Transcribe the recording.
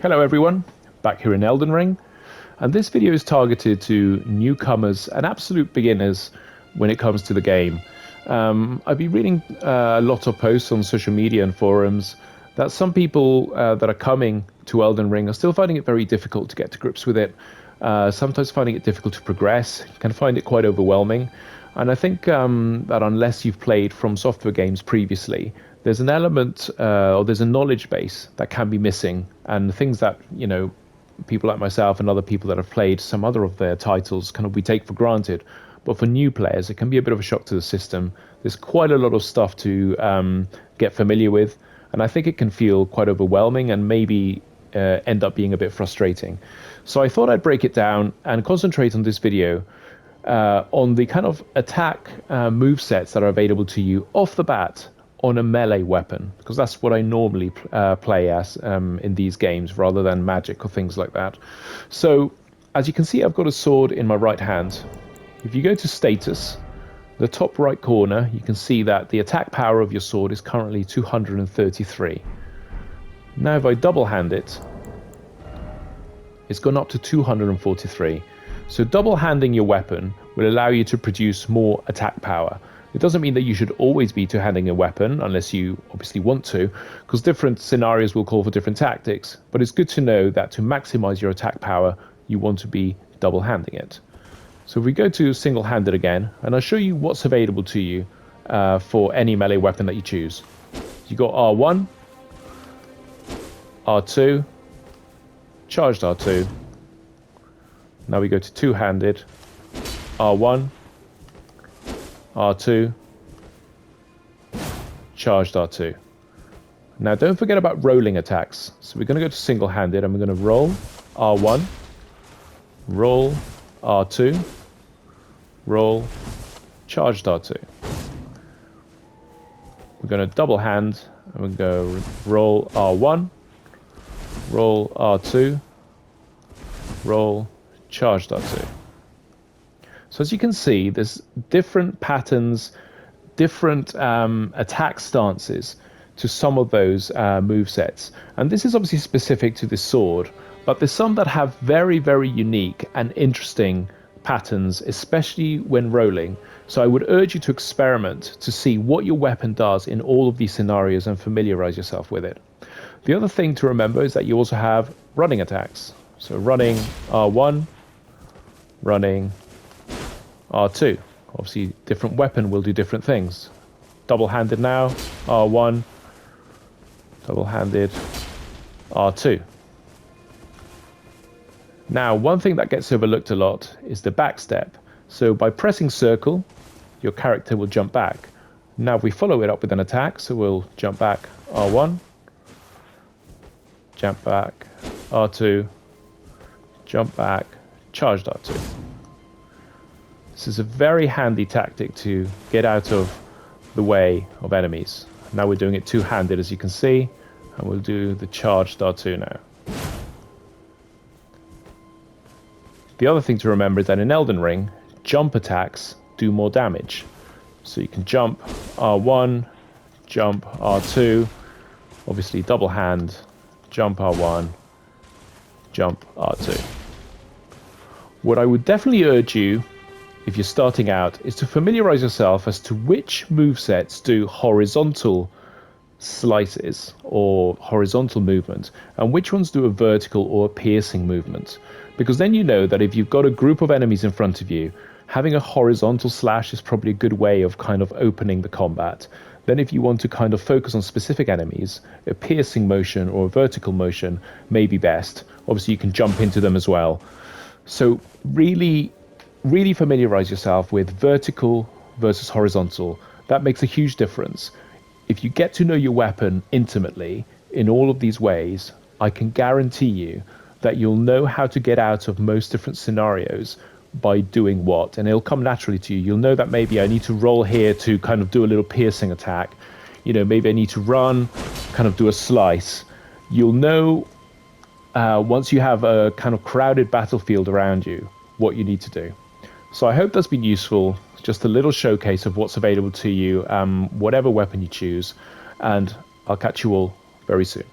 Hello everyone, back here in Elden Ring, and this video is targeted to newcomers and absolute beginners when it comes to the game. I've been reading a lot of posts on social media and forums that some people that are coming to Elden Ring are still finding it very difficult to get to grips with it, sometimes finding it difficult to progress, can find it quite overwhelming. And I think that unless you've played From Software games previously, there's an element or there's a knowledge base that can be missing, and things that, people like myself and other people that have played some other of their titles we take for granted. But for new players, it can be a bit of a shock to the system. There's quite a lot of stuff to get familiar with, and I think it can feel quite overwhelming and maybe end up being a bit frustrating. So I thought I'd break it down and concentrate on this video on the kind of attack move sets that are available to you off the bat on a melee weapon, because that's what I normally play as in these games rather than magic or things like that. So as you can see, I've got a sword in my right hand. If you go to status, the top right corner, you can see that the attack power of your sword is currently 233. Now if I double hand it, it's gone up to 243. So double handing your weapon will allow you to produce more attack power. It doesn't mean that you should always be two-handing a weapon, unless you obviously want to, because different scenarios will call for different tactics, but it's good to know that to maximize your attack power, you want to be double-handing it. So if we go to single-handed again, and I'll show you what's available to you for any melee weapon that you choose. You got R1, R2, charged R2. Now we go to two-handed, R1, R2, charged R2. Now don't forget about rolling attacks. So we're going to go to single-handed and we're going to roll R1, roll R2, roll charged R2. We're going to double hand and we're going to roll R1, roll R2, roll charged R2. So as you can see, there's different patterns, different attack stances to some of those move sets. And this is obviously specific to this sword, but there's some that have very, very unique and interesting patterns, especially when rolling. So I would urge you to experiment to see what your weapon does in all of these scenarios and familiarize yourself with it. The other thing to remember is that you also have running attacks. So running R1, running R2. Obviously, different weapon will do different things. Double-handed now, R1. Double-handed, R2. Now, one thing that gets overlooked a lot is the back step. So by pressing circle, your character will jump back. Now, if we follow it up with an attack, so we'll jump back R1, jump back R2, jump back, charged R2. This is a very handy tactic to get out of the way of enemies. Now we're doing it two-handed, as you can see, and we'll do the charged R2 now. The other thing to remember is that in Elden Ring, jump attacks do more damage. So you can jump R1, jump R2, obviously double hand, jump R1, jump R2. What I would definitely urge you, if you're starting out, is to familiarize yourself as to which movesets do horizontal slices or horizontal movement, and which ones do a vertical or a piercing movement. Because then you know that if you've got a group of enemies in front of you, having a horizontal slash is probably a good way of opening the combat. Then if you want to focus on specific enemies, a piercing motion or a vertical motion may be best. Obviously you can jump into them as well. So really familiarize yourself with vertical versus horizontal. That makes a huge difference. If you get to know your weapon intimately in all of these ways, I can guarantee you that you'll know how to get out of most different scenarios by doing what, and it'll come naturally to you. You'll know that maybe I need to roll here to do a little piercing attack. Maybe I need to run, do a slice. You'll know once you have a crowded battlefield around you, what you need to do. So I hope that's been useful. Just a little showcase of what's available to you, whatever weapon you choose, and I'll catch you all very soon.